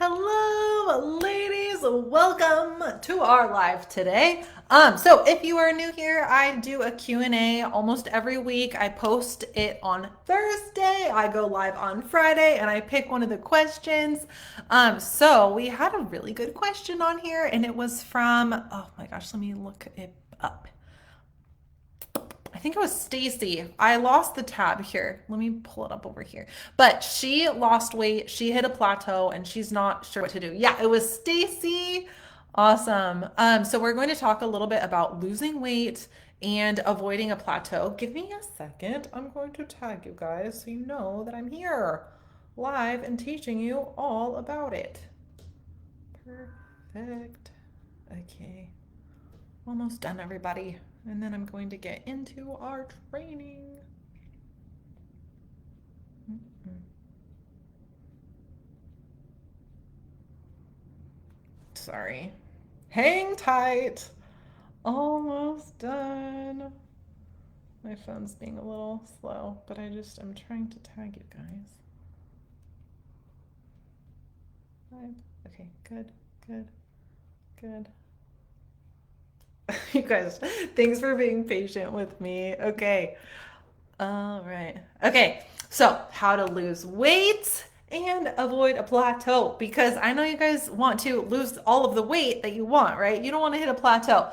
Hello, ladies. Welcome to our live today. So if you are new here, I do a Q&A almost every week. I post it on Thursday. I go live on Friday and I pick one of the questions. So we had a really good question on here and it was from, oh my gosh, let me look it up. I think it was Stacy. I lost the tab here. Let me pull it up over here. But she lost weight. She hit a plateau and she's not sure what to do. Yeah, it was Stacy. Awesome. So we're going to talk a little bit about losing weight and avoiding a plateau. Give me a second. I'm going to tag you guys so you know that I'm here live and teaching you all about it. Perfect. Okay. Almost done, everybody. And then I'm going to get into our training. Sorry. Hang tight. Almost done. My phone's being a little slow, but I'm trying to tag you guys. Okay, good, good, good. You guys, thanks for being patient with me. Okay. All right. Okay. So, how to lose weight and avoid a plateau because I know you guys want to lose all of the weight that you want, right? You don't want to hit a plateau.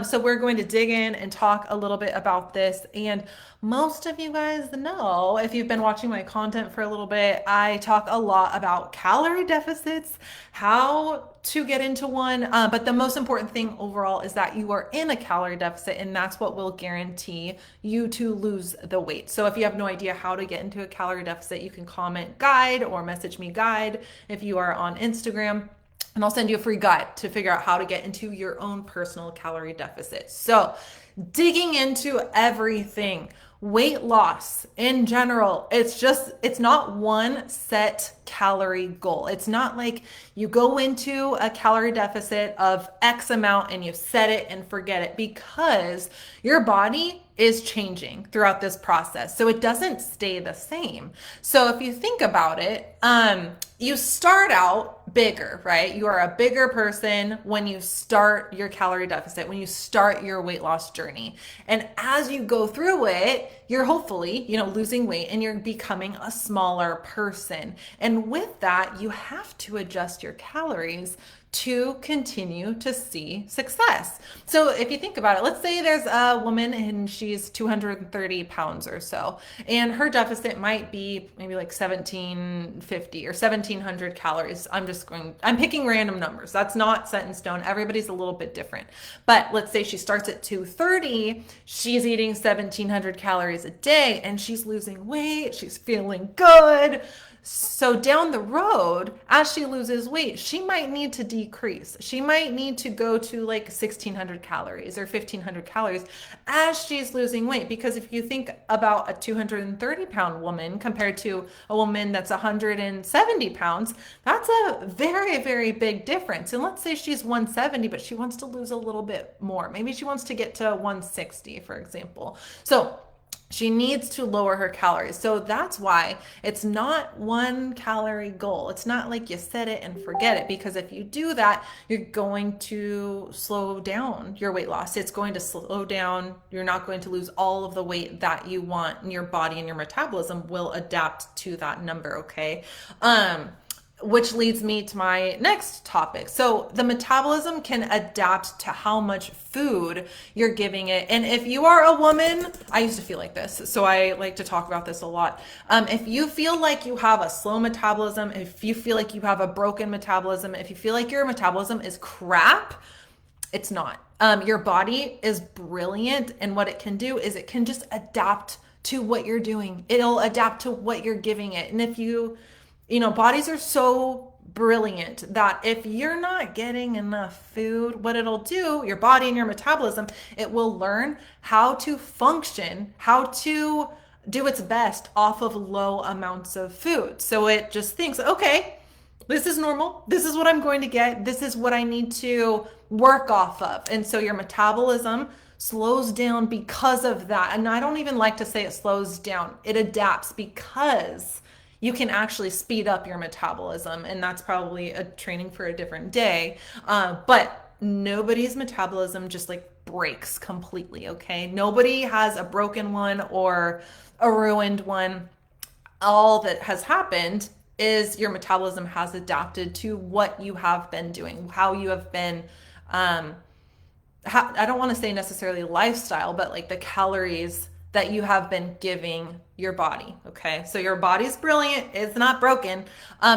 So we're going to dig in and talk a little bit about this. And most of you guys know, if you've been watching my content for a little bit, I talk a lot about calorie deficits, how to get into one. But the most important thing overall is that you are in a calorie deficit, and that's what will guarantee you to lose the weight. So if you have no idea how to get into a calorie deficit, you can comment guide or message me guide if you are on Instagram. And I'll send you a free guide to figure out how to get into your own personal calorie deficit. So, digging into everything, weight loss in general, it's not one set calorie goal. It's not like you go into a calorie deficit of X amount and you set it and forget it because your body is changing throughout this process. So it doesn't stay the same. So if you think about it, you start out bigger, right? You are a bigger person when you start your calorie deficit, when you start your weight loss journey. And as you go through it, you're hopefully, losing weight and you're becoming a smaller person. And with that, you have to adjust your calories to continue to see success. So if you think about it, let's say there's a woman and she's 230 pounds or so, and her deficit might be maybe like 1750 or 1700 calories. I'm picking random numbers. That's not set in stone. Everybody's a little bit different. But let's say she starts at 230, she's eating 1700 calories a day and she's losing weight, she's feeling good. So down the road, as she loses weight, she might need to decrease. She might need to go to like 1600 calories or 1500 calories as she's losing weight. Because if you think about a 230-pound woman compared to a woman that's 170 pounds, that's a very, very big difference. And let's say she's 170, but she wants to lose a little bit more. Maybe she wants to get to 160, for example. So she needs to lower her calories. So that's why it's not one calorie goal. It's not like you set it and forget it, because if you do that, you're going to slow down your weight loss. It's going to slow down. You're not going to lose all of the weight that you want, and your body and your metabolism will adapt to that number, okay? Which leads me to my next topic. So the metabolism can adapt to how much food you're giving it. And if you are a woman, I used to feel like this, so I like to talk about this a lot. If you feel like you have a slow metabolism, if you feel like you have a broken metabolism, if you feel like your metabolism is crap, it's not. Your body is brilliant, and what it can do is it can just adapt to what you're doing. It'll adapt to what you're giving it. And if bodies are so brilliant that if you're not getting enough food, what it'll do, your body and your metabolism, it will learn how to function, how to do its best off of low amounts of food. So it just thinks, okay, this is normal. This is what I'm going to get. This is what I need to work off of. And so your metabolism slows down because of that. And I don't even like to say it slows down. It adapts because you can actually speed up your metabolism. And that's probably a training for a different day. But nobody's metabolism just like breaks completely, okay? Nobody has a broken one or a ruined one. All that has happened is your metabolism has adapted to what you have been doing, how you have been um, I don't want to say necessarily lifestyle, but like the calories that you have been giving your body. Okay. So your body's brilliant. It's not broken.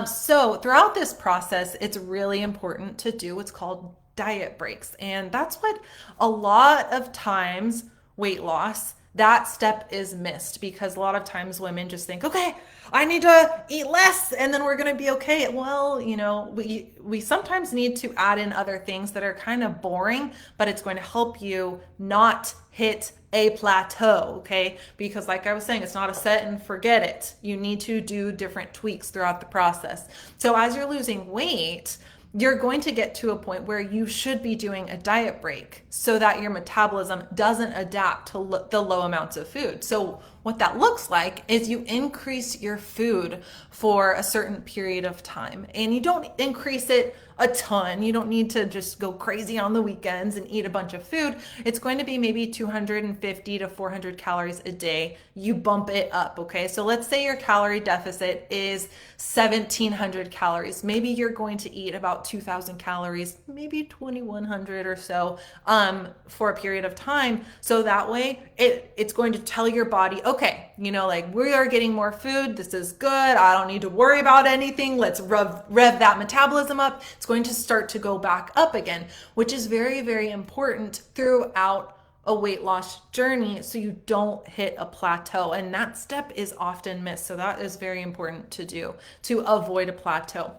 So throughout this process, it's really important to do what's called diet breaks. And that's what a lot of times weight loss, that step is missed because a lot of times women just think, okay, I need to eat less and then we're going to be okay. Well, we sometimes need to add in other things that are kind of boring, but it's going to help you not hit a plateau, okay? Because like I was saying, it's not a set and forget it. You need to do different tweaks throughout the process. So as you're losing weight, you're going to get to a point where you should be doing a diet break so that your metabolism doesn't adapt to the low amounts of food. So what that looks like is you increase your food for a certain period of time, and you don't increase it a ton. You don't need to just go crazy on the weekends and eat a bunch of food. It's going to be maybe 250 to 400 calories a day. You bump it up, okay? So let's say your calorie deficit is 1,700 calories. Maybe you're going to eat about 2,000 calories, maybe 2,100 or so for a period of time. So that way it's going to tell your body, okay, like we are getting more food. This is good. I don't need to worry about anything. Let's rev that metabolism up. It's going to start to go back up again, which is very, very important throughout a weight loss journey so you don't hit a plateau. And that step is often missed. So that is very important to do to avoid a plateau.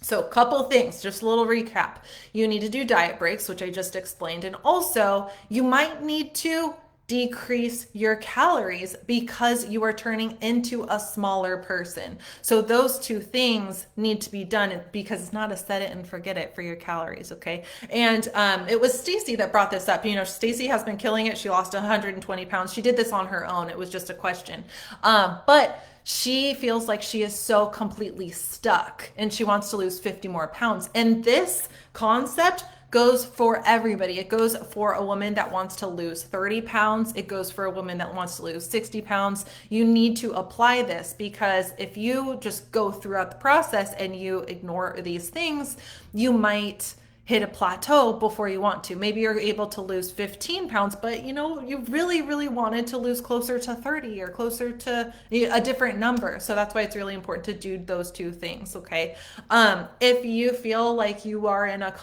So a couple things, just a little recap. You need to do diet breaks, which I just explained. And also you might need to decrease your calories because you are turning into a smaller person. So those two things need to be done because it's not a set it and forget it for your calories, okay? And it was Stacy that brought this up. Stacy has been killing it. She lost 120 pounds. She did this on her own. It was just a question. But she feels like she is so completely stuck and she wants to lose 50 more pounds. And this concept goes for everybody. It goes for a woman that wants to lose 30 pounds. It goes for a woman that wants to lose 60 pounds. You need to apply this because if you just go throughout the process and you ignore these things, you might hit a plateau before you want to. Maybe you're able to lose 15 pounds, but you really, really wanted to lose closer to 30 or closer to a different number. So that's why it's really important to do those two things, okay? If you feel like you are in a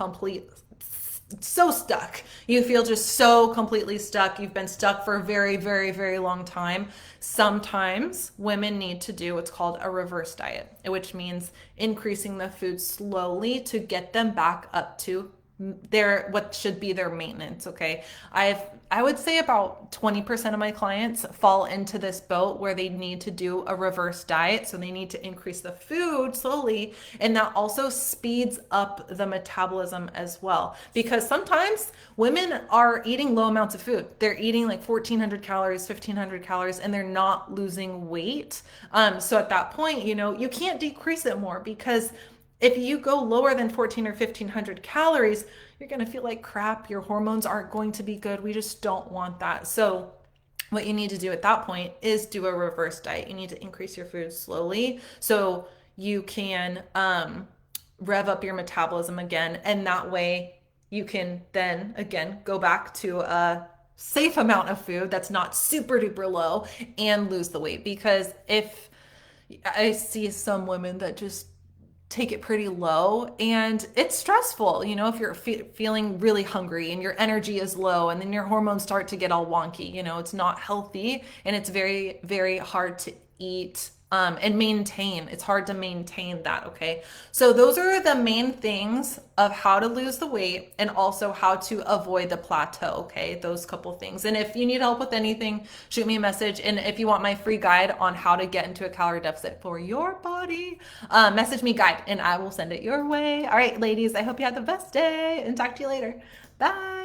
so stuck. You feel just so completely stuck. You've been stuck for a very, very, very long time. Sometimes women need to do what's called a reverse diet, which means increasing the food slowly to get them back up to what should be their maintenance. Okay. I would say about 20% of my clients fall into this boat where they need to do a reverse diet. So they need to increase the food slowly. And that also speeds up the metabolism as well. Because sometimes women are eating low amounts of food. They're eating like 1,400 calories, 1,500 calories, and they're not losing weight. So at that point, you can't decrease it more because if you go lower than 1,400 or 1,500 calories, you're going to feel like crap. Your hormones aren't going to be good. We just don't want that. So what you need to do at that point is do a reverse diet. You need to increase your food slowly so you can rev up your metabolism again. And that way you can then again go back to a safe amount of food that's not super duper low and lose the weight. Because if I see some women that just take it pretty low and it's stressful, if you're feeling really hungry and your energy is low and then your hormones start to get all wonky, it's not healthy and it's very, very hard to eat and maintain. It's hard to maintain that, okay? So those are the main things of how to lose the weight and also how to avoid the plateau, okay? Those couple things. And if you need help with anything, shoot me a message. And if you want my free guide on how to get into a calorie deficit for your body, message me guide and I will send it your way. All right, ladies, I hope you had the best day and talk to you later. Bye.